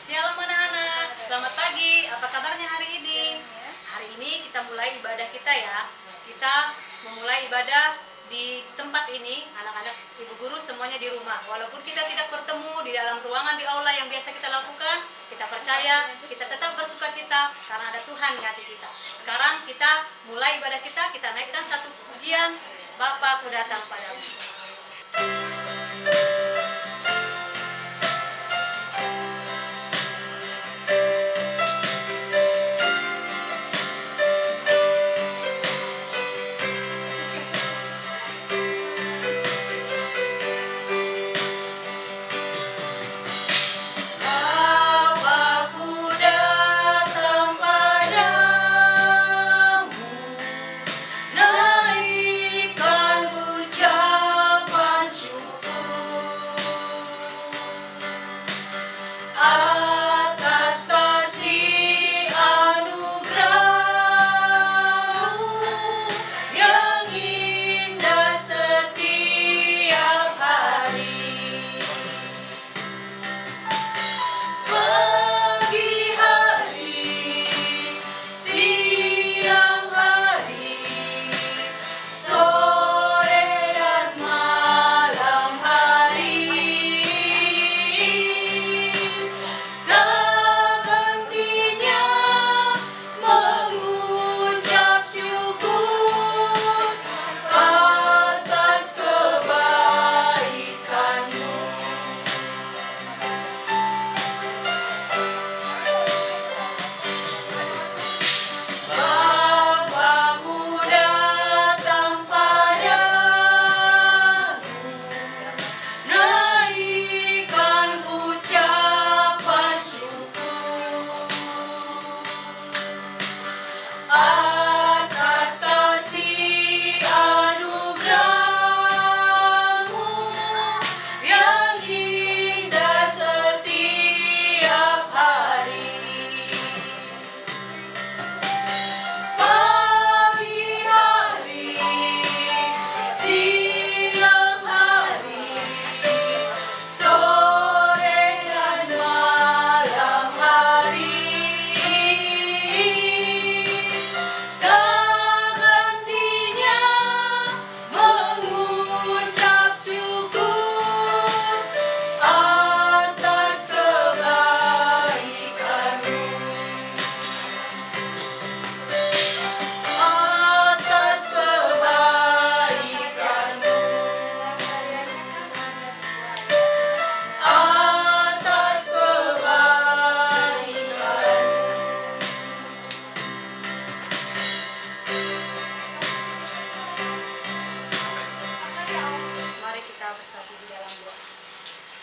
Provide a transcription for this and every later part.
Shalom anak-anak, selamat pagi. Apa kabarnya hari ini? Hari ini kita mulai ibadah kita ya. Kita memulai ibadah di tempat ini, anak-anak, ibu guru semuanya di rumah. Walaupun kita tidak bertemu di dalam ruangan di aula yang biasa kita lakukan, kita percaya kita tetap bersuka cita karena ada Tuhan di hati kita. Sekarang kita mulai ibadah kita naikkan satu pujian, Bapa, Ku datang padamu.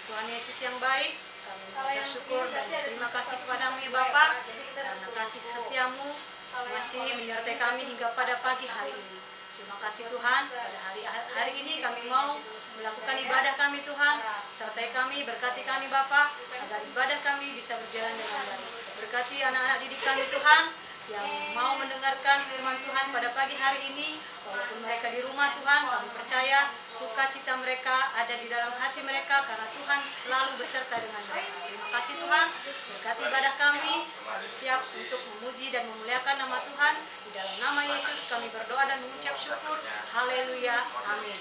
Tuhan Yesus yang baik, kami mengucap syukur dan terima kasih kepadamu ya Bapa, karena kasih setiamu masih menyertai kami hingga pada pagi hari ini. Terima kasih Tuhan, pada hari ini kami mau melakukan ibadah kami Tuhan, sertai kami, berkati kami Bapa, agar ibadah kami bisa berjalan dengan baik. Berkati anak-anak didik kami Tuhan, yang mau mendengarkan firman Tuhan pada pagi hari ini, walaupun mereka di rumah Tuhan, kami percaya sukacita mereka ada di dalam hati mereka karena Tuhan selalu beserta dengan mereka. Terima kasih Tuhan, berkati ibadah kami siap untuk memuji dan memuliakan nama Tuhan. Di dalam nama Yesus kami berdoa dan mengucap syukur. Haleluya, amin.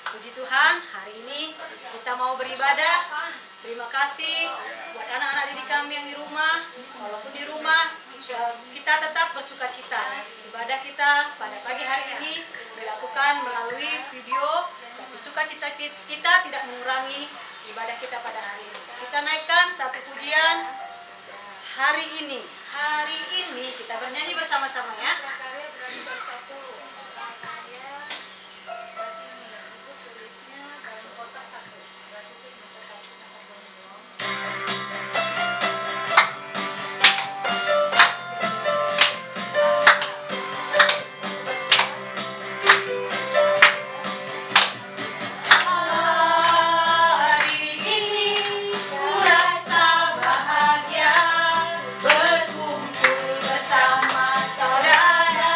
Puji Tuhan, hari ini kita mau beribadah. Terima kasih buat anak-anak didik kami yang di rumah. Walaupun di rumah, kita tetap bersuka cita. Ibadah kita pada pagi hari ini dilakukan melalui video. Tapi sukacita kita tidak mengurangi ibadah kita pada hari ini. Kita naikkan satu pujian hari ini. Hari ini kita bernyanyi bersama-sama ya. Berkumpul bersama saudara.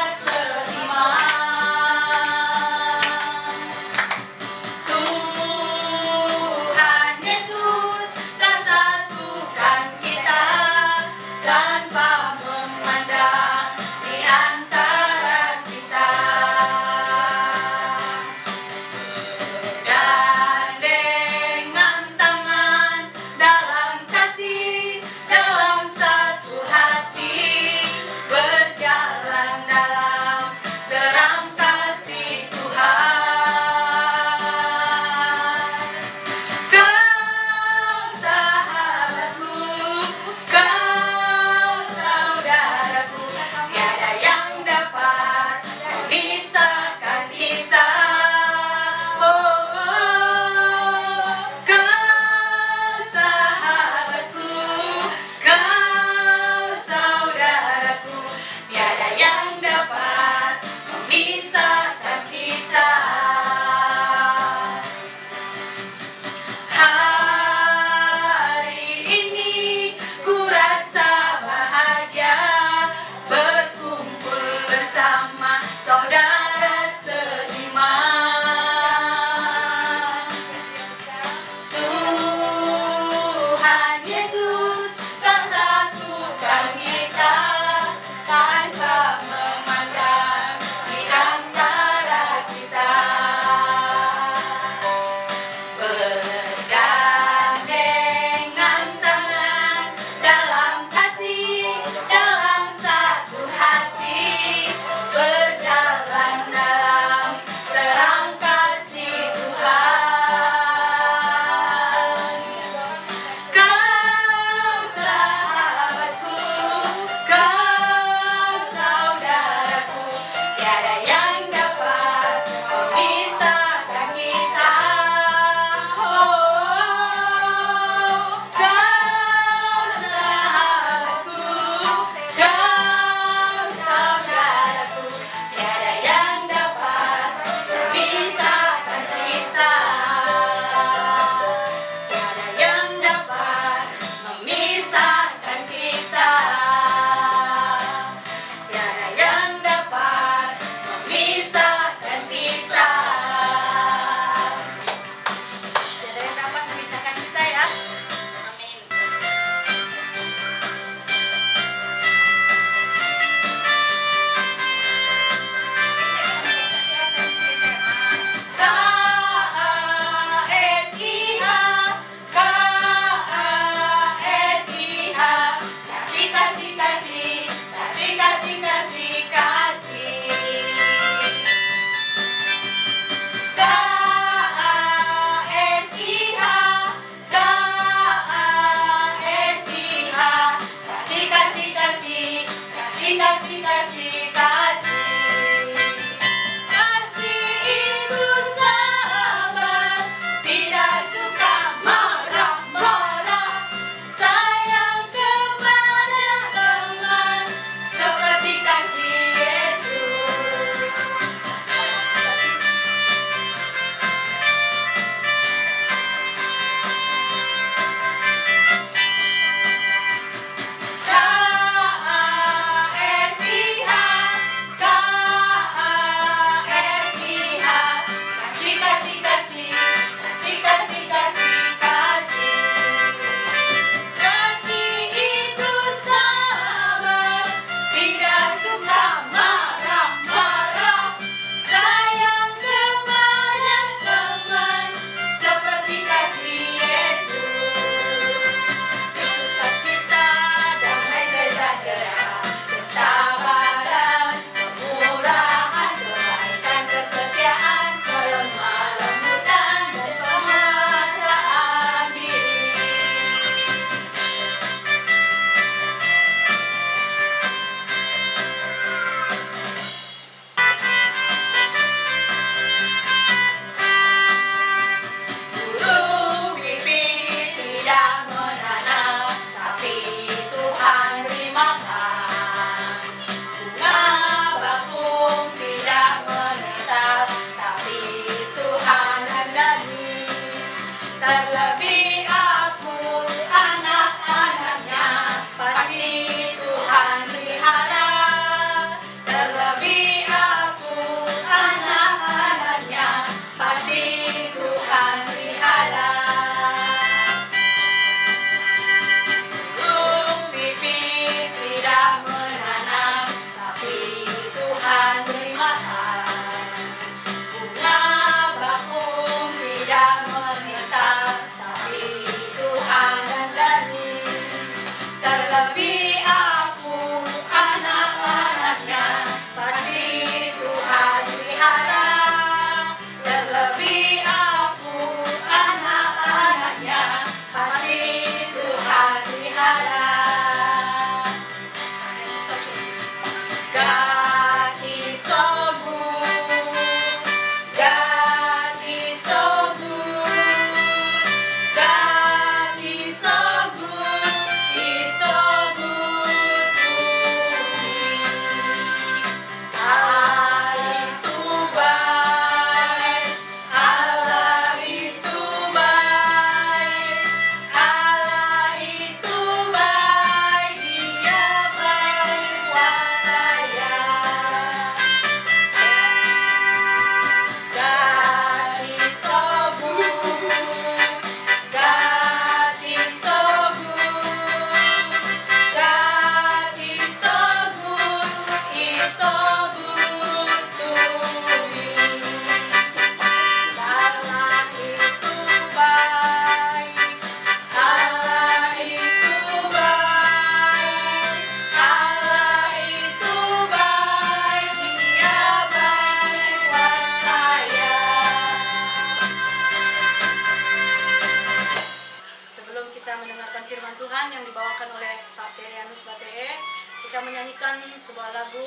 sebelum kita mendengarkan firman Tuhan yang dibawakan oleh Pak Perianus Batee, kita menyanyikan sebuah lagu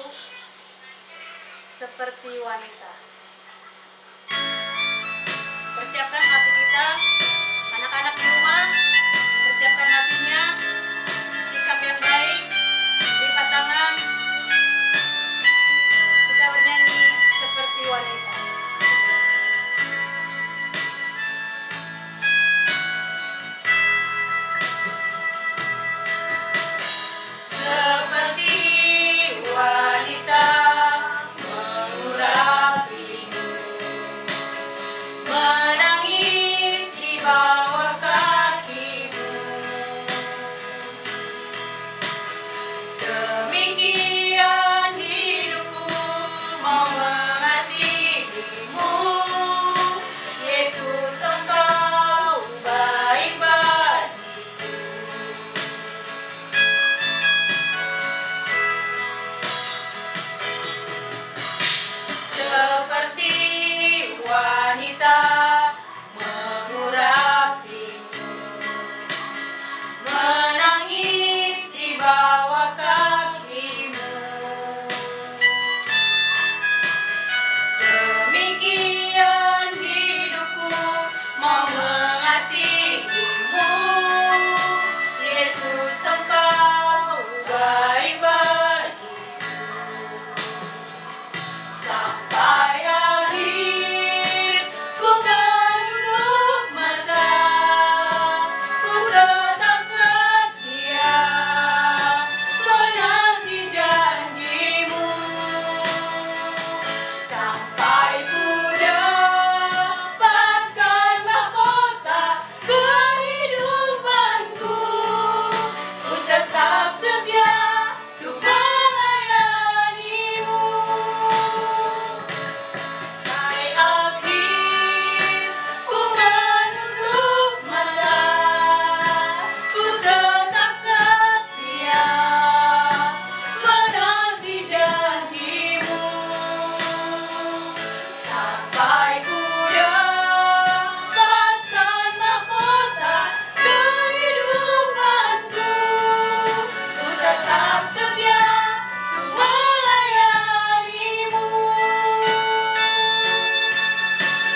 Seperti Wanita. Persiapkan hati kita, anak-anak di rumah, persiapkan hatinya, sikap yang baik, lipat tangan, kita bernyanyi Seperti Wanita. Seperti wanita mengurapimu, menangis di bawah kakimu. Demikian hidupku mau mengasihimu, Yesus Engkau baik bagiku. Seperti wanita mengurapimu, menangis di bawah kakimu. Demikian hidupku mau mengasihimu, Yesus Engkau baik bagiku. Sampai akhir ku menutup mata, ku tetap setia menanti janjimu. Sampai ku dapatkan mahkota kehidupanku, ku tetap setia untuk melayanimu. Sampai akhir ku menutup mata, ku tetap setia menanti janjimu. Sampai ku dapatkan mahkota kehidupanku, ku tetap setia untuk melayanimu.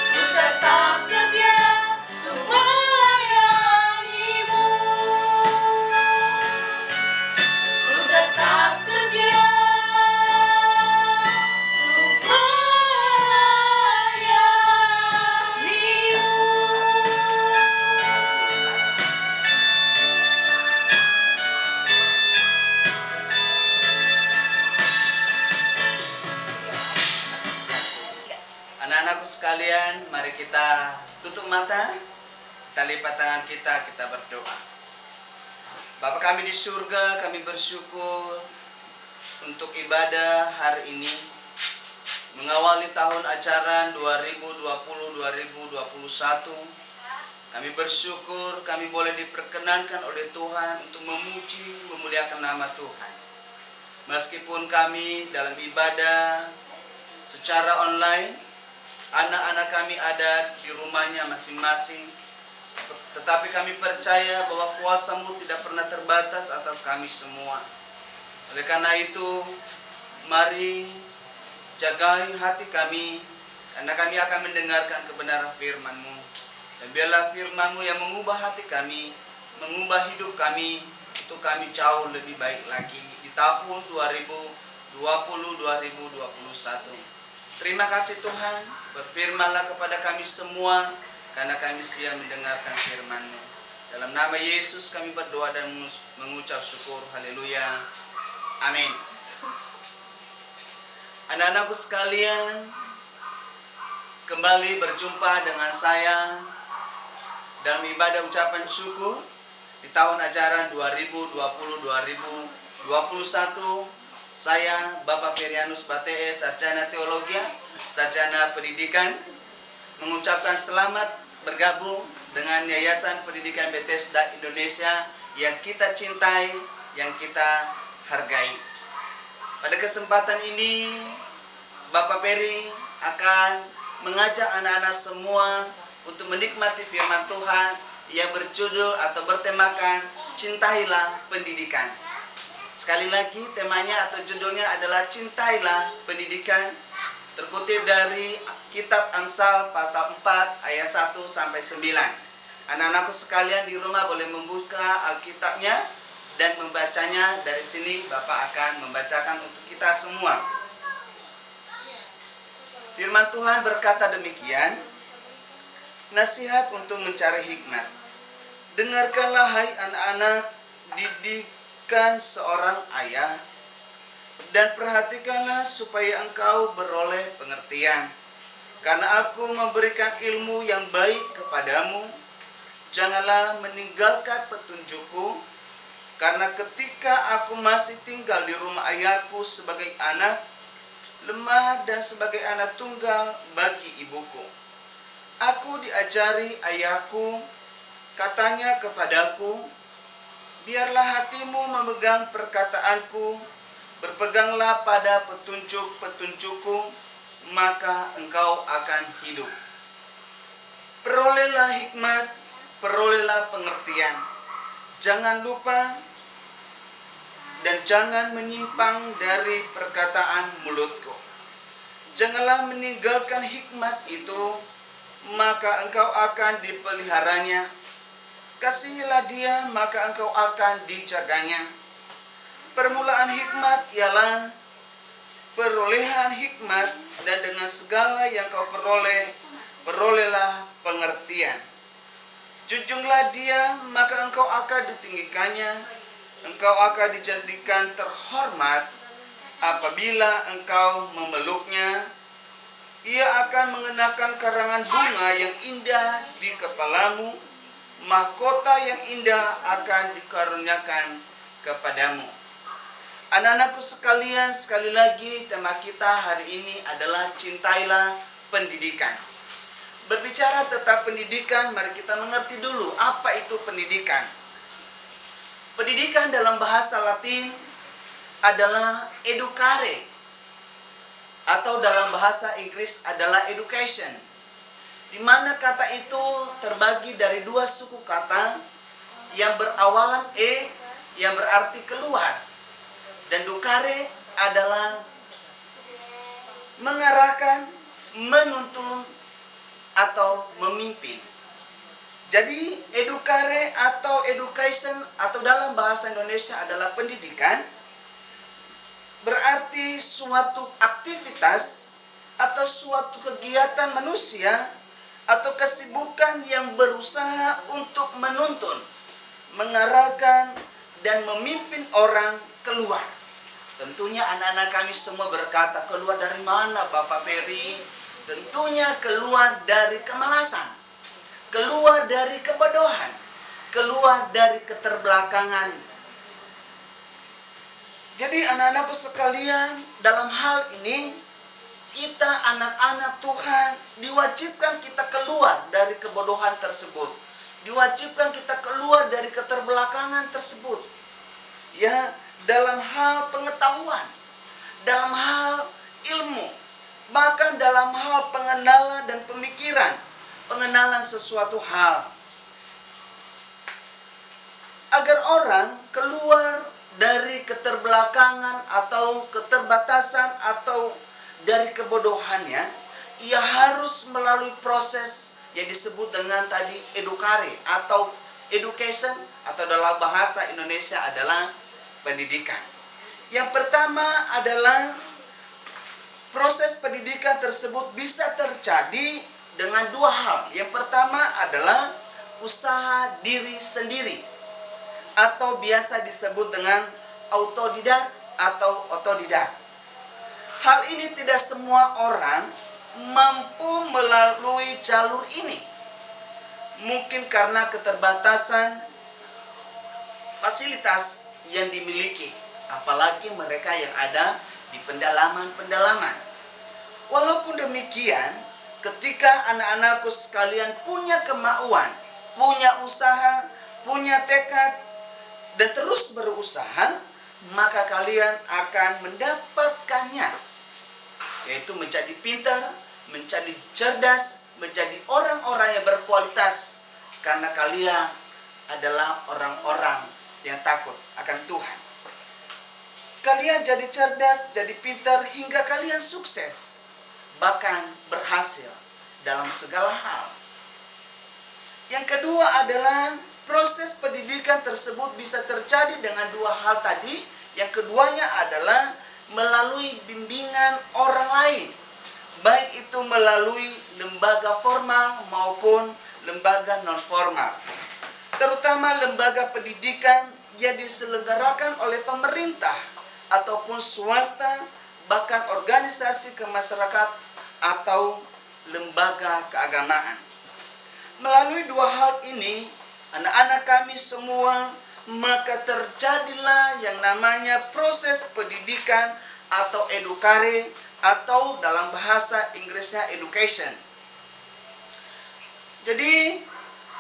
Ku tetap setia untuk melayanimu. Ku tetap setia untuk melayanimu. Anak-anakku sekalian, mari kita tutup mata, kita lipat tangan kita berdoa. Bapa kami di surga, kami bersyukur untuk ibadah hari ini, mengawali tahun ajaran 2020-2021. Kami bersyukur kami boleh diperkenankan oleh Tuhan untuk memuji, memuliakan nama Tuhan. Meskipun kami dalam ibadah secara online, anak-anak kami ada di rumahnya masing-masing, tetapi kami percaya bahwa kuasa-Mu tidak pernah terbatas atas kami semua. Oleh karena itu, mari jagai hati kami, karena kami akan mendengarkan kebenaran firman-Mu. Dan biarlah firman-Mu yang mengubah hati kami, mengubah hidup kami, untuk kami jauh lebih baik lagi di tahun 2020-2021. Terima kasih Tuhan, berfirmanlah kepada kami semua, karena kami siap mendengarkan firman-Mu. Dalam nama Yesus kami berdoa dan mengucap syukur. Haleluya. Amin. Anak-anakku sekalian, kembali berjumpa dengan saya dalam ibadah ucapan syukur di tahun ajaran 2020-2021. Saya Bapak Perianus Batee, sarjana teologi, sarjana pendidikan, mengucapkan selamat bergabung dengan Yayasan Pendidikan Bethesda Indonesia yang kita cintai, yang kita hargai. Pada kesempatan ini, Bapak Peri akan mengajak anak-anak semua untuk menikmati firman Tuhan yang berjudul atau bertemakan Cintailah Pendidikan. Sekali lagi temanya atau judulnya adalah Cintailah Pendidikan, terkutip dari kitab Amsal pasal 4 ayat 1 sampai 9. Anak-anakku sekalian di rumah boleh membuka Alkitabnya dan membacanya. Dari sini Bapak akan membacakan untuk kita semua. Firman Tuhan berkata demikian, nasihat untuk mencari hikmat. Dengarkanlah hai anak-anak didikan seorang ayah, dan perhatikanlah supaya engkau beroleh pengertian. Karena aku memberikan ilmu yang baik kepadamu, janganlah meninggalkan petunjukku, karena ketika aku masih tinggal di rumah ayahku sebagai anak, lemah dan sebagai anak tunggal bagi ibuku. Aku diajari ayahku, katanya kepadaku, biarlah hatimu memegang perkataanku, berpeganglah pada petunjuk-petunjukku, maka engkau akan hidup. Perolehlah hikmat, perolehlah pengertian. Jangan lupa dan jangan menyimpang dari perkataan mulutku. Janganlah meninggalkan hikmat itu, maka engkau akan dipeliharanya. Kasihilah dia, maka engkau akan dijaganya. Permulaan hikmat ialah perolehan hikmat, dan dengan segala yang kau peroleh, perolehlah pengertian. Junjunglah dia, maka engkau akan ditinggikannya. Engkau akan dijadikan terhormat. Apabila engkau memeluknya, ia akan mengenakan karangan bunga yang indah di kepalamu. Mahkota yang indah akan dikaruniakan kepadamu. Anak-anakku sekalian, sekali lagi tema kita hari ini adalah Cintailah Pendidikan. Berbicara tentang pendidikan, mari kita mengerti dulu apa itu pendidikan. Pendidikan dalam bahasa Latin adalah educare, atau dalam bahasa Inggris adalah education, di mana kata itu terbagi dari dua suku kata yang berawalan e, yang berarti keluar, dan ducare adalah mengarahkan, menuntun, atau memimpin. Jadi educare atau education atau dalam bahasa Indonesia adalah pendidikan, berarti suatu aktivitas atau suatu kegiatan manusia atau kesibukan yang berusaha untuk menuntun, mengarahkan, dan memimpin orang keluar. Tentunya anak-anak kami semua berkata, keluar dari mana Bapak Peri? Tentunya keluar dari kemalasan, keluar dari kebodohan, keluar dari keterbelakangan. Jadi anak-anakku sekalian, dalam hal ini kita anak-anak Tuhan diwajibkan kita keluar dari kebodohan tersebut. Diwajibkan kita keluar dari keterbelakangan tersebut. Ya, dalam hal pengetahuan, dalam hal ilmu, bahkan dalam hal pengenalan dan pemikiran, pengenalan sesuatu hal. Agar orang keluar dari keterbelakangan atau keterbatasan atau dari kebodohannya, ia harus melalui proses yang disebut dengan tadi educare atau education, atau dalam bahasa Indonesia adalah pendidikan. Yang pertama adalah proses pendidikan tersebut bisa terjadi dengan dua hal. Yang pertama adalah usaha diri sendiri, atau biasa disebut dengan autodidak atau otodidak. Hal ini tidak semua orang mampu melalui jalur ini. Mungkin karena keterbatasan fasilitas yang dimiliki, apalagi mereka yang ada di pendalaman-pendalaman. Walaupun demikian, ketika anak-anakku sekalian punya kemauan, punya usaha, punya tekad, dan terus berusaha, maka kalian akan mendapatkannya, yaitu menjadi pintar, menjadi cerdas, menjadi orang-orang yang berkualitas, karena kalian adalah orang-orang yang takut akan Tuhan. Kalian jadi cerdas, jadi pintar, hingga kalian sukses, bahkan berhasil dalam segala hal. Yang kedua adalah proses pendidikan tersebut bisa terjadi dengan dua hal tadi. Yang keduanya adalah melalui bimbingan orang lain, baik itu melalui lembaga formal maupun lembaga non-formal. Terutama lembaga pendidikan yang diselenggarakan oleh pemerintah ataupun swasta, bahkan organisasi kemasyarakatan atau lembaga keagamaan. Melalui dua hal ini, anak-anak kami semua, maka terjadilah yang namanya proses pendidikan atau edukare, atau dalam bahasa Inggrisnya education. Jadi,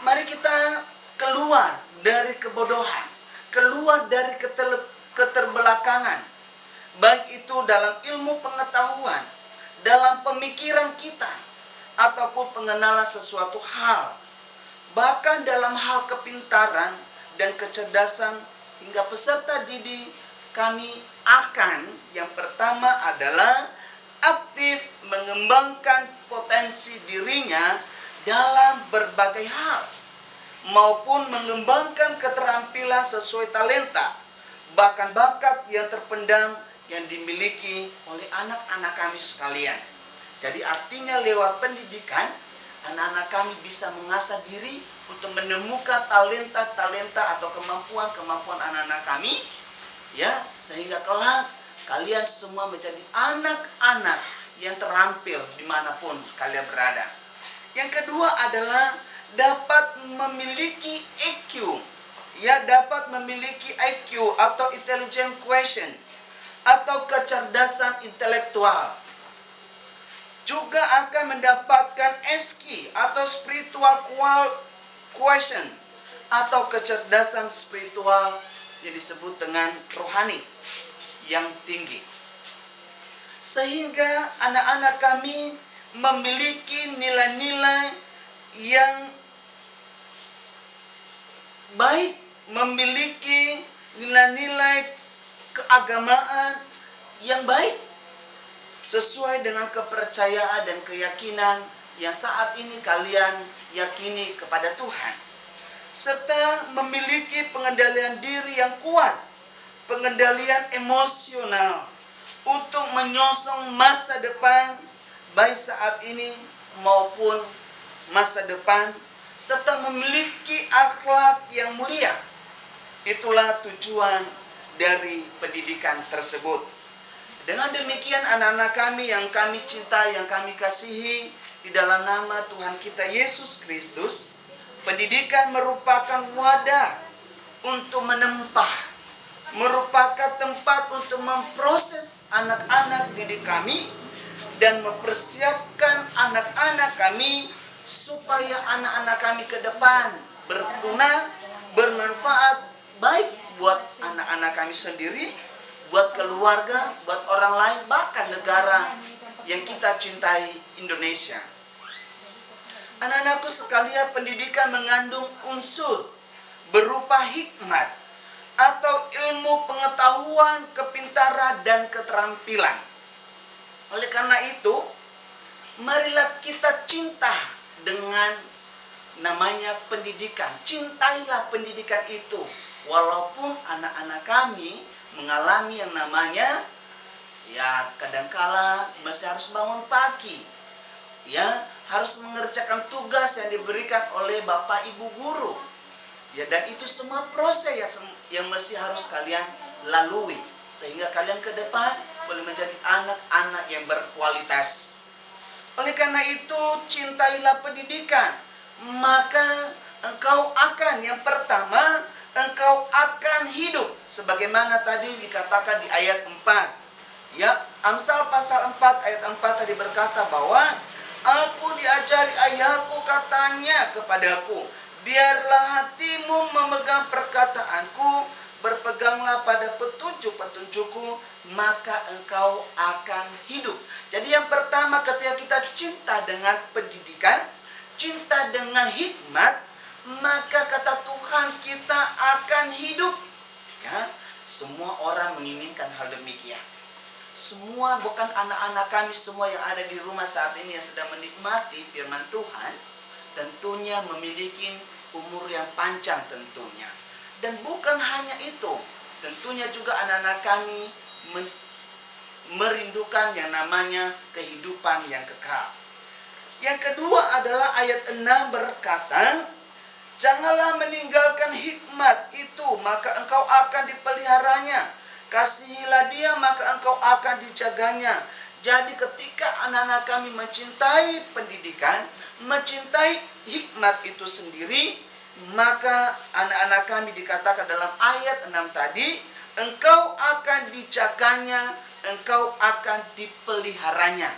mari kita keluar dari kebodohan, keluar dari keterbelakangan, baik itu dalam ilmu pengetahuan, dalam pemikiran kita, ataupun pengenalan sesuatu hal, bahkan dalam hal kepintaran dan kecerdasan, hingga peserta didik kami akan yang pertama adalah aktif mengembangkan potensi dirinya dalam berbagai hal, maupun mengembangkan keterampilan sesuai talenta, bahkan bakat yang terpendam yang dimiliki oleh anak-anak kami sekalian. Jadi artinya lewat pendidikan, anak-anak kami bisa mengasah diri untuk menemukan talenta-talenta atau kemampuan-kemampuan anak-anak kami, ya, sehingga kelak kalian semua menjadi anak-anak yang terampil dimanapun kalian berada. Yang kedua adalah dapat memiliki EQ, ya, dapat memiliki IQ atau intelligent quotient atau kecerdasan intelektual. Juga akan mendapatkan SQ atau spiritual quotient atau kecerdasan spiritual yang disebut dengan rohani yang tinggi. Sehingga anak-anak kami memiliki nilai-nilai yang baik, memiliki nilai-nilai keagamaan yang baik, sesuai dengan kepercayaan dan keyakinan yang saat ini kalian yakini kepada Tuhan, serta memiliki pengendalian diri yang kuat, pengendalian emosional untuk menyongsong masa depan, baik saat ini maupun masa depan, serta memiliki akhlak yang mulia. Itulah tujuan dari pendidikan tersebut. Dengan demikian anak-anak kami yang kami cintai, yang kami kasihi, di dalam nama Tuhan kita Yesus Kristus, pendidikan merupakan wadah untuk menempah, merupakan tempat untuk memproses anak-anak didik kami dan mempersiapkan anak-anak kami supaya anak-anak kami ke depan berguna, bermanfaat, baik buat anak-anak kami sendiri, buat keluarga, buat orang lain, bahkan negara yang kita cintai, Indonesia. Anak-anakku sekalian, pendidikan mengandung unsur berupa hikmat atau ilmu pengetahuan, kepintaran, dan keterampilan. Oleh karena itu, marilah kita cinta dengan namanya pendidikan. Cintailah pendidikan itu. Walaupun anak-anak kami mengalami yang namanya, ya, kadangkala masih harus bangun pagi, ya, harus mengerjakan tugas yang diberikan oleh Bapak Ibu guru, ya, dan itu semua proses yang masih harus kalian lalui, sehingga kalian ke depan boleh menjadi anak-anak yang berkualitas. Oleh karena itu, cintailah pendidikan, maka engkau akan, yang pertama, engkau akan hidup sebagaimana tadi dikatakan di ayat 4. Ya, Amsal pasal 4 ayat 4 tadi berkata bahwa aku diajari ayahku, katanya kepadaku, biarlah hatimu memegang perkataanku, berpeganglah pada petunjuk-petunjukku, maka engkau akan hidup. Jadi yang pertama, ketika kita cinta dengan pendidikan, cinta dengan hikmat, maka kata Tuhan kita akan hidup. Ya, semua orang menginginkan hal demikian. Semua, bukan anak-anak kami semua yang ada di rumah saat ini yang sedang menikmati firman Tuhan, tentunya memiliki umur yang panjang tentunya. Dan bukan hanya itu, tentunya juga anak-anak kami merindukan yang namanya kehidupan yang kekal. Yang kedua adalah ayat 6 berkata, janganlah meninggalkan hikmat itu, maka engkau akan dipeliharanya. Kasihilah dia, maka engkau akan dijaganya. Jadi ketika anak-anak kami mencintai pendidikan, mencintai hikmat itu sendiri, maka anak-anak kami dikatakan dalam ayat 6 tadi, engkau akan dijaganya, engkau akan dipeliharanya.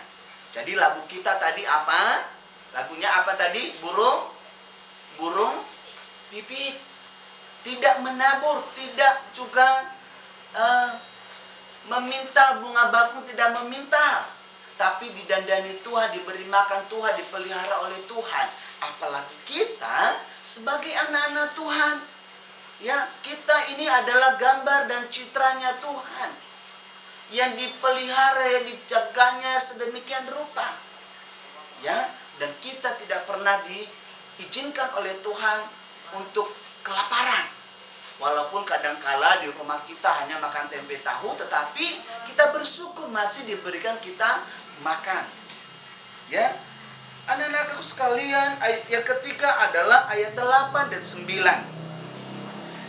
Jadi lagu kita tadi apa? Lagunya apa tadi? Burung pipit. Tidak menabur, tidak juga meminta bunga bakung, tidak meminta. Tapi didandani Tuhan, diberi makan Tuhan, dipelihara oleh Tuhan. Apalagi kita sebagai anak-anak Tuhan. Ya, kita ini adalah gambar dan citranya Tuhan, yang dipelihara, yang dijaganya sedemikian rupa. Ya, dan kita tidak pernah diizinkan oleh Tuhan untuk kelaparan. Walaupun kadangkala di rumah kita hanya makan tempe tahu, tetapi kita bersyukur masih diberikan kita makan. Ya, anak-anakku sekalian, ayat yang ketiga adalah ayat 8 dan 9.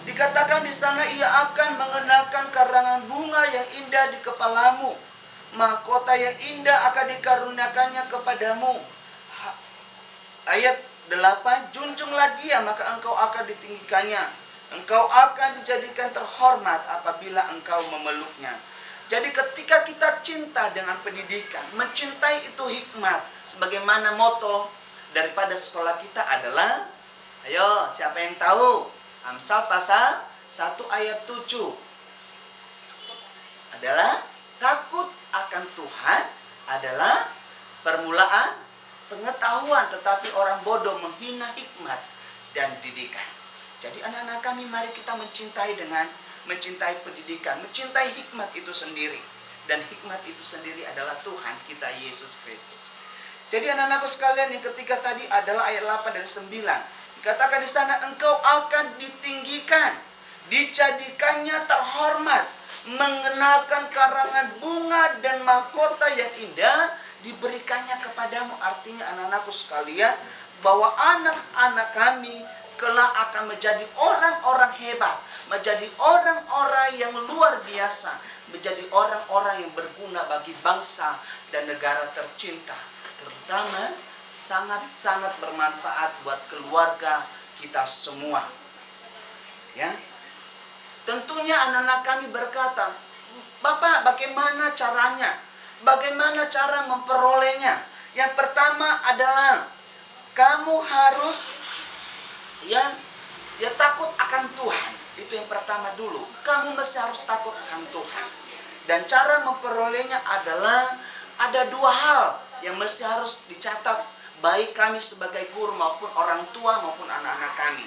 Dikatakan di sana, ia akan mengenakan karangan bunga yang indah di kepalamu, mahkota yang indah akan dikaruniakannya kepadamu. Ayat 8, junjunglah dia, maka engkau akan ditinggikannya. Engkau akan dijadikan terhormat apabila engkau memeluknya. Jadi ketika kita cinta dengan pendidikan, mencintai itu hikmat, sebagaimana moto daripada sekolah kita adalah, ayo siapa yang tahu? Amsal pasal 1 ayat 7 adalah, takut akan Tuhan adalah permulaan pengetahuan, tetapi orang bodoh menghina hikmat dan didikan. Jadi anak-anak kami, mari kita mencintai pendidikan, mencintai hikmat itu sendiri. Dan hikmat itu sendiri adalah Tuhan kita Yesus Kristus. Jadi anak-anakku sekalian, yang ketiga tadi adalah ayat 8 dan 9. Dikatakan di sana, engkau akan ditinggikan, dijadikannya terhormat, mengenakan karangan bunga dan mahkota yang indah diberikannya kepadamu. Artinya anak-anakku sekalian, bahwa anak-anak kami kelak akan menjadi orang-orang hebat, menjadi orang-orang yang luar biasa, menjadi orang-orang yang berguna bagi bangsa dan negara tercinta, terutama sangat-sangat bermanfaat buat keluarga kita semua. Ya, tentunya anak-anak kami berkata, Bapak, bagaimana caranya? Bagaimana cara memperolehnya? Yang pertama adalah kamu harus ya takut akan Tuhan. Itu yang pertama dulu. Kamu mesti harus takut akan Tuhan. Dan cara memperolehnya adalah ada dua hal yang mesti harus dicatat, baik kami sebagai guru maupun orang tua maupun anak-anak kami.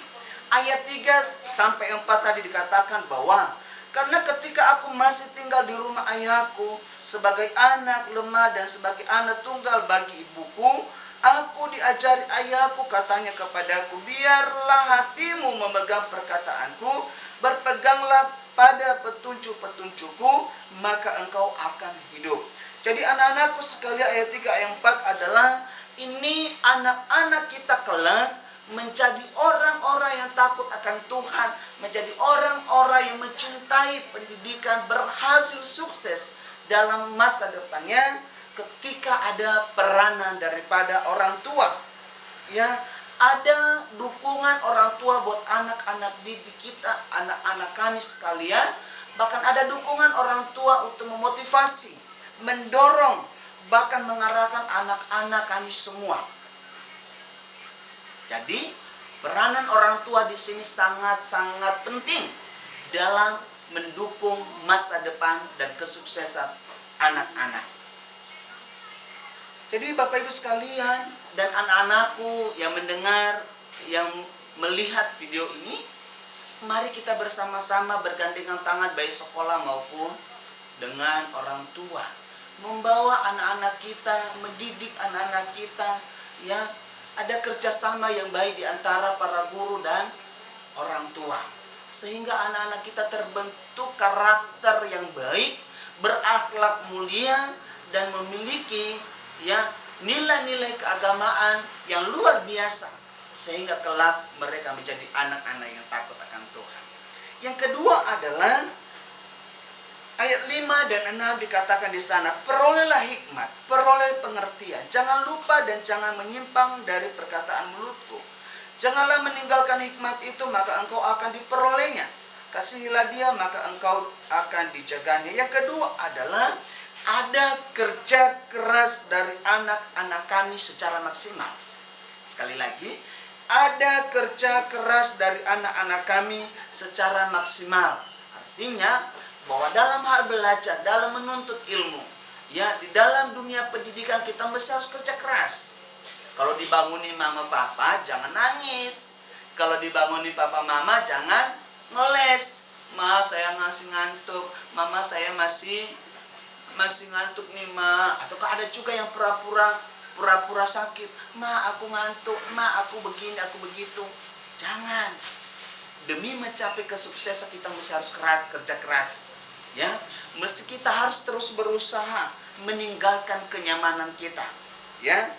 Ayat 3 sampai 4 tadi dikatakan bahwa karena ketika aku masih tinggal di rumah ayahku sebagai anak lemah dan sebagai anak tunggal bagi ibuku, aku diajari ayahku, katanya kepadaku, biarlah hatimu memegang perkataanku, berpeganglah pada petunjuk-petunjukku, maka engkau akan hidup. Jadi anak-anakku sekalian, ayat 3 ayat 4 adalah, ini anak-anak kita kelak menjadi orang-orang yang takut akan Tuhan, menjadi orang-orang yang mencintai pendidikan, berhasil sukses dalam masa depannya, ketika ada peranan daripada orang tua. Ya, ada dukungan orang tua buat anak-anak didik kita, anak-anak kami sekalian. Bahkan ada dukungan orang tua untuk memotivasi, mendorong, bahkan mengarahkan anak-anak kami semua. Jadi, peranan orang tua di sini sangat-sangat penting dalam mendukung masa depan dan kesuksesan anak-anak. Jadi Bapak Ibu sekalian dan anak-anakku yang mendengar, yang melihat video ini, mari kita bersama-sama bergandengan tangan baik sekolah maupun dengan orang tua, membawa anak-anak kita, mendidik anak-anak kita, ya, ada kerjasama yang baik di antara para guru dan orang tua, sehingga anak-anak kita terbentuk karakter yang baik, berakhlak mulia, dan memiliki, ya, nilai-nilai keagamaan yang luar biasa, sehingga kelak mereka menjadi anak-anak yang takut akan Tuhan. Yang kedua adalah ayat 5 dan 6 dikatakan di sana, perolehlah hikmat, peroleh pengertian, jangan lupa dan jangan menyimpang dari perkataan mulutku. Janganlah meninggalkan hikmat itu, maka engkau akan diperolehnya. Kasihilah dia, maka engkau akan dijaganya. Yang kedua adalah ada kerja keras dari anak-anak kami secara maksimal. Sekali lagi, ada kerja keras dari anak-anak kami secara maksimal. Artinya bahwa dalam hal belajar, dalam menuntut ilmu, ya, di dalam dunia pendidikan kita mesti harus kerja keras. Kalau dibangunin mama papa, jangan nangis. Kalau dibangunin papa mama, jangan ngeles. Ma, saya masih ngantuk. Mama, saya masih ngantuk nih, ma. Atau ada juga yang pura-pura sakit. Ma, aku ngantuk. Ma, aku begini, aku begitu. Jangan. Demi mencapai kesuksesan kita mesti harus kerja keras. Ya, mesti kita harus terus berusaha meninggalkan kenyamanan kita. Ya,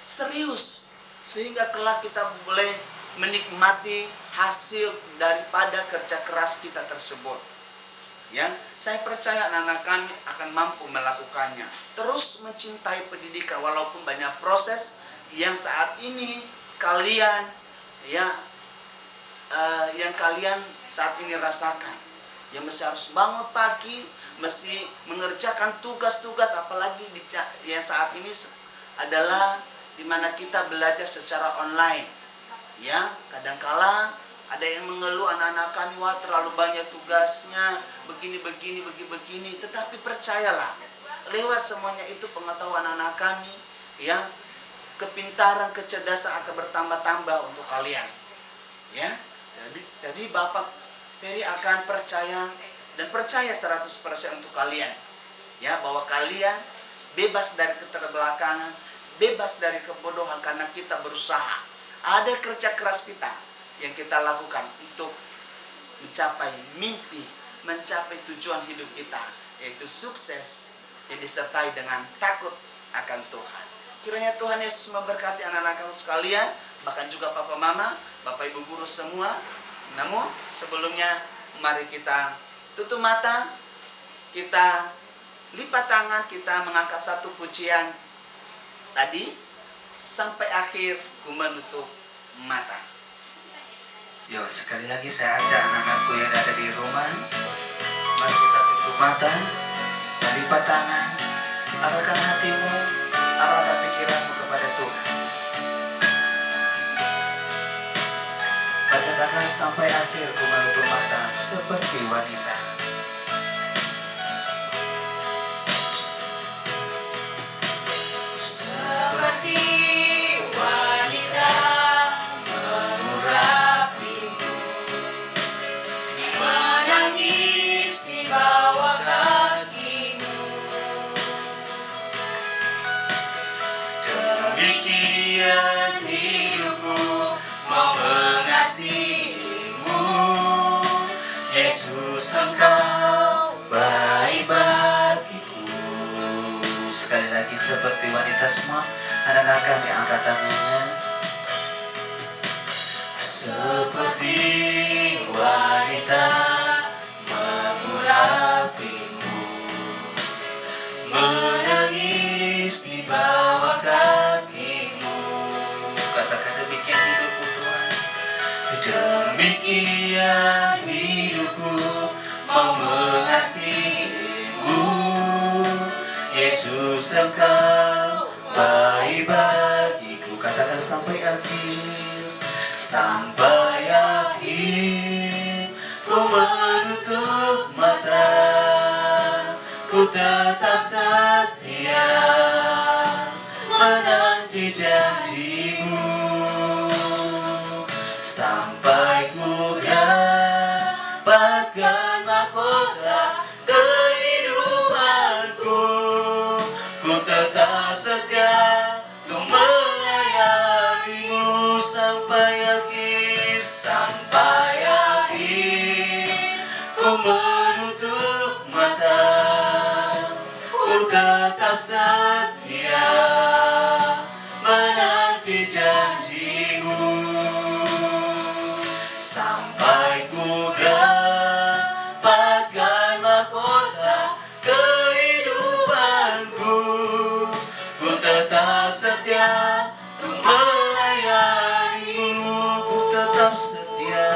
serius, sehingga kelak kita boleh menikmati hasil daripada kerja keras kita tersebut. Ya, saya percaya anak-anak kami akan mampu melakukannya. Terus mencintai pendidikan walaupun banyak proses yang saat ini kalian, ya, yang kalian saat ini rasakan. Yang mesti harus bangun pagi, mesti mengerjakan tugas-tugas, apalagi yang saat ini adalah dimana kita belajar secara online. Ya, kadangkala ada yang mengeluh anak-anak kami, wah terlalu banyak tugasnya, begini. Tetapi percayalah, lewat semuanya itu pengetahuan anak kami, ya, kepintaran, kecerdasan akan bertambah-tambah untuk kalian. Ya, jadi Bapak Ferry akan percaya 100% untuk kalian, ya, bahwa kalian bebas dari keterbelakangan, bebas dari kebodohan karena kita berusaha. Ada kerja keras kita yang kita lakukan untuk mencapai mimpi, mencapai tujuan hidup kita, yaitu sukses yang disertai dengan takut akan Tuhan. Kiranya Tuhan Yesus memberkati anak-anak kamu sekalian, bahkan juga papa mama, bapak ibu guru semua. Namun sebelumnya mari kita tutup mata, kita lipat tangan, kita mengangkat satu pujian tadi sampai akhir ku menutup mata. Yo, sekali lagi saya ajak anak-anakku yang ada di rumah, mari kita tutup mata, lipat tangan, arahkan hatimu, arahkan pikiranmu kepada Tuhan. Katakan sampai akhir ku menutup mata seperti wanita. Seperti wanita mengurapimu, menangis di bawah kakimu. Demikian hidupku mau mengasihimu, Yesus engkau baik bagiku. Sekali lagi seperti wanita semua, anak-anak kami angkat tangannya. Seperti wanita mengurapimu, menangis di bawah kakimu. Katakan demikian hidupku Tuhan. Demikian hidupku mau mengasihimu, Yesus engkau baik bagiku. Katakan sampai akhir. Sampai akhir ku menutup mata, ku tetap setia menanti janjimu. bagaikan mahkota kehidupanku. Ku tetap setia untuk melayanimu sampai akhir, sampai akhir. Ku menutup mata, ku tetap setia menanti janjimu sampai ku dapatkan mahkota kehidupanku. Ku tetap setia untuk melayanimu. Ku tetap setia,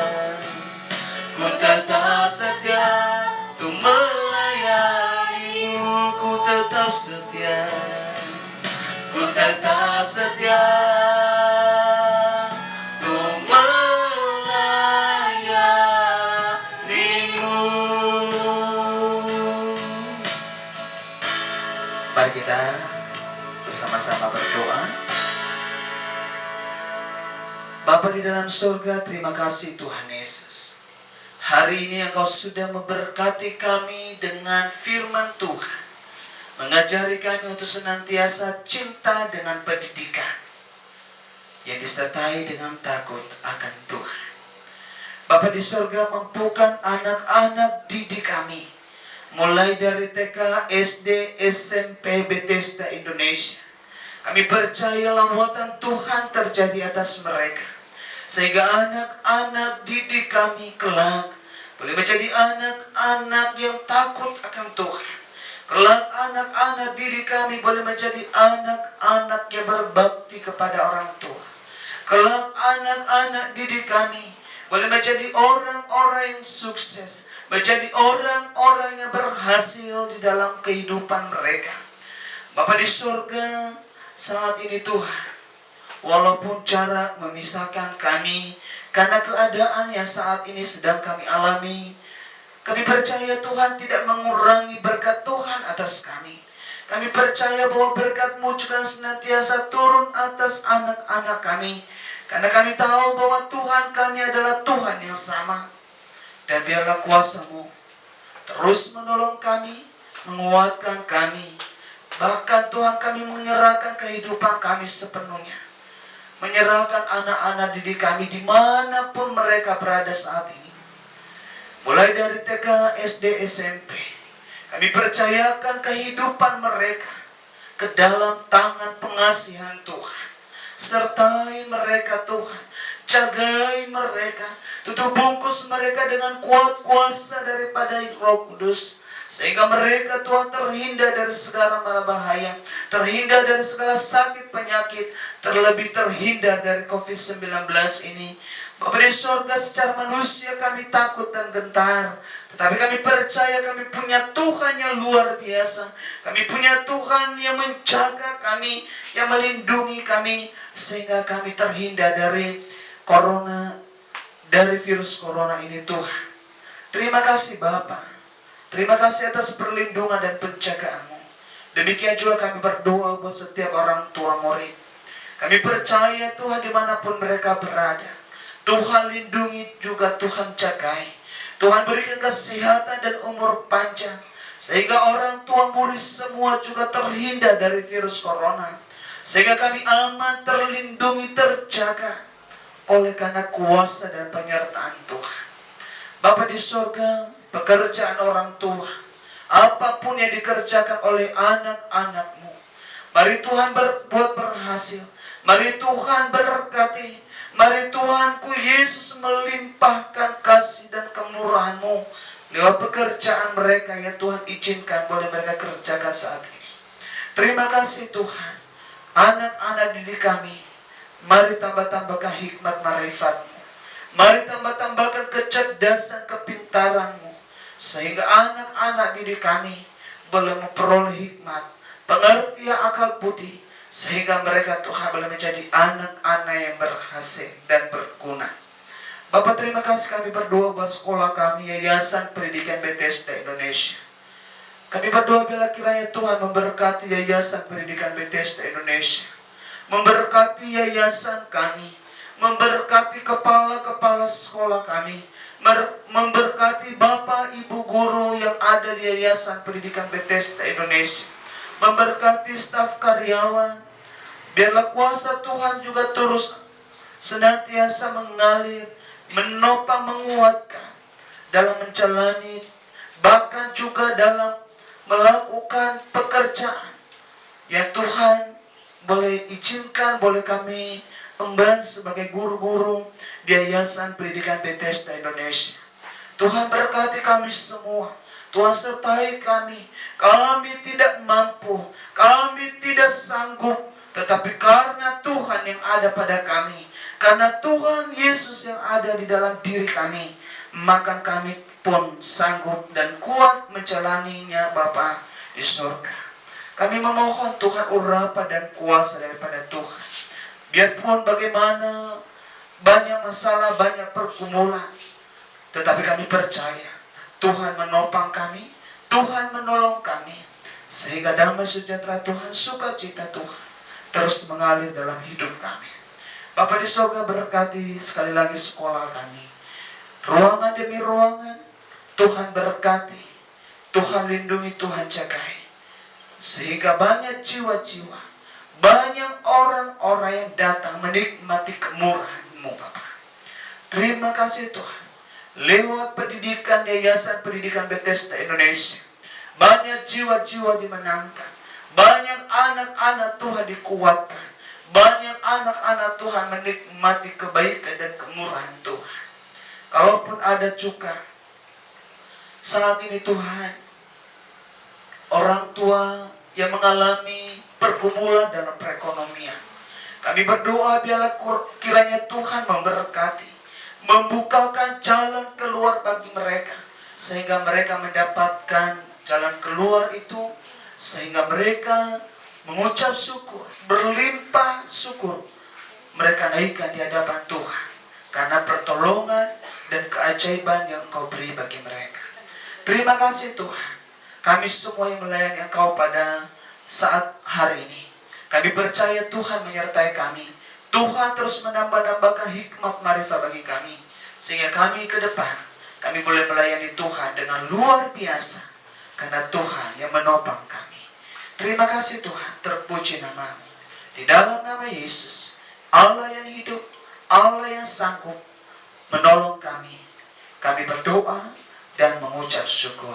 ku tetap setia untuk melayanimu. Ku tetap setia, ku tetap setia untuk melayanimu. Mari kita bersama-sama berdoa. Bapa di dalam surga, terima kasih Tuhan Yesus. Hari ini Engkau sudah memberkati kami dengan firman Tuhan, mengajari kami untuk senantiasa cinta dengan pendidikan yang disertai dengan takut akan Tuhan. Bapa di surga, mampukan anak-anak didik kami, mulai dari TK, SD, SMP, Bethesda Indonesia. Kami percaya lawatan Tuhan terjadi atas mereka, sehingga anak-anak didik kami kelak boleh menjadi anak-anak yang takut akan Tuhan. Kelak anak-anak didik kami boleh menjadi anak-anak yang berbakti kepada orang tua. Kelak anak-anak didik kami boleh menjadi orang-orang yang sukses, menjadi orang-orang yang berhasil di dalam kehidupan mereka. Bapa di surga, saat ini Tuhan, walaupun jarak memisahkan kami karena keadaan yang saat ini sedang kami alami, kami percaya Tuhan tidak mengurangi berkat Tuhan atas kami. Kami percaya bahwa berkat-Mu juga senantiasa turun atas anak-anak kami, karena kami tahu bahwa Tuhan kami adalah Tuhan yang sama. Dan biarlah kuasa-Mu terus menolong kami, menguatkan kami. Bahkan Tuhan, kami menyerahkan kehidupan kami sepenuhnya, menyerahkan anak-anak didik kami dimanapun mereka berada saat ini, mulai dari TK, SD, SMP. Kami percayakan kehidupan mereka ke dalam tangan pengasihan Tuhan. Sertai mereka Tuhan, jagai mereka, tutup bungkus mereka dengan kuat kuasa daripada Roh Kudus, sehingga mereka Tuhan terhindar dari segala mara bahaya, terhindar dari segala sakit penyakit, terlebih terhindar dari COVID-19 ini. Bapa di surga, secara manusia kami takut dan gentar, tetapi kami percaya kami punya Tuhan yang luar biasa. Kami punya Tuhan yang menjaga kami, yang melindungi kami, sehingga kami terhindar dari corona, dari virus corona ini Tuhan. Terima kasih Bapa. Terima kasih atas perlindungan dan penjagaan-Mu. Demikian juga kami berdoa buat setiap orang tua murid. Kami percaya Tuhan dimanapun mereka berada, Tuhan lindungi juga, Tuhan jagai. Tuhan berikan kesehatan dan umur panjang, sehingga orang tua murid semua juga terhindar dari virus corona, sehingga kami aman, terlindungi, terjaga oleh karena kuasa dan penyertaan Tuhan. Bapa di surga, pekerjaan orang tua, apapun yang dikerjakan oleh anak-anak-Mu, mari Tuhan berbuat berhasil. Mari Tuhan berkati. Mari Tuhanku Yesus melimpahkan kasih dan kemurahan-Mu lewat pekerjaan mereka, ya Tuhan, izinkan boleh mereka kerjakan saat ini. Terima kasih Tuhan. Anak-anak didik kami, mari tambah-tambahkan hikmat marifat-Mu. Mari tambah-tambahkan kecerdasan kepintaran-Mu, sehingga anak-anak didik kami boleh memperoleh hikmat, pengertian, akal budi, sehingga mereka Tuhan boleh menjadi anak-anak yang berhasil dan berguna. Bapak, terima kasih, kami berdoa buat sekolah kami, Yayasan Pendidikan Bethesda Indonesia. Kami berdoa bila kiranya Tuhan memberkati Yayasan Pendidikan Bethesda Indonesia, memberkati yayasan kami, memberkati kepala-kepala sekolah kami, memberkati Bapak ada di Yayasan Pendidikan Bethesda Indonesia. Memberkati staf karyawan. Biarlah kuasa Tuhan juga terus senantiasa mengalir, menopang, menguatkan dalam menjalani, bahkan juga dalam melakukan pekerjaan yang Tuhan boleh izinkan, boleh kami emban sebagai guru-guru di Yayasan Pendidikan Bethesda Indonesia. Tuhan berkati kami semua. Tuhan sertai kami. Kami tidak mampu, kami tidak sanggup, tetapi karena Tuhan yang ada pada kami, karena Tuhan Yesus yang ada di dalam diri kami, maka kami pun sanggup dan kuat menjalaninya Bapa di surga. Kami memohon Tuhan urapan dan kuasa daripada Tuhan. Biarpun bagaimana banyak masalah, banyak pergumulan, tetapi kami percaya Tuhan menopang kami, Tuhan menolong kami, sehingga damai sejahtera Tuhan, sukacita Tuhan terus mengalir dalam hidup kami. Bapa di surga, berkati sekali lagi sekolah kami, ruangan demi ruangan. Tuhan berkati, Tuhan lindungi, Tuhan jagai, sehingga banyak jiwa-jiwa, banyak orang-orang yang datang menikmati kemurahan-Mu Bapa. Terima kasih Tuhan. Lewat pendidikan Yayasan Pendidikan Bethesda Indonesia, banyak jiwa-jiwa dimenangkan, banyak anak-anak Tuhan dikuatkan, banyak anak-anak Tuhan menikmati kebaikan dan kemurahan Tuhan. Kalaupun ada juga saat ini Tuhan, orang tua yang mengalami pergumulan dalam perekonomian, kami berdoa biarlah kiranya Tuhan memberkati, membukakan jalan keluar bagi mereka, sehingga mereka mendapatkan jalan keluar itu, sehingga mereka mengucap syukur, berlimpah syukur, mereka naikkan di hadapan Tuhan karena pertolongan dan keajaiban yang Engkau beri bagi mereka. Terima kasih Tuhan. Kami semua yang melayani Engkau pada saat hari ini, kami percaya Tuhan menyertai kami. Tuhan terus menambah-nambahkan hikmat marifat bagi kami, sehingga kami ke depan, kami boleh melayani Tuhan dengan luar biasa, karena Tuhan yang menopang kami. Terima kasih Tuhan, terpuji nama-Mu. Di dalam nama Yesus, Allah yang hidup, Allah yang sanggup menolong kami, kami berdoa dan mengucap syukur.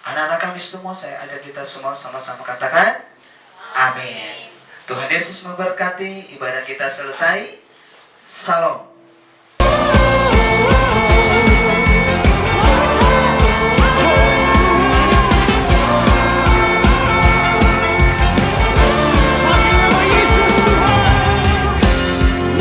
Anak-anak kami semua, saya ajak kita semua sama-sama katakan, amin. Tuhan Yesus memberkati. Ibadah kita selesai. Salam.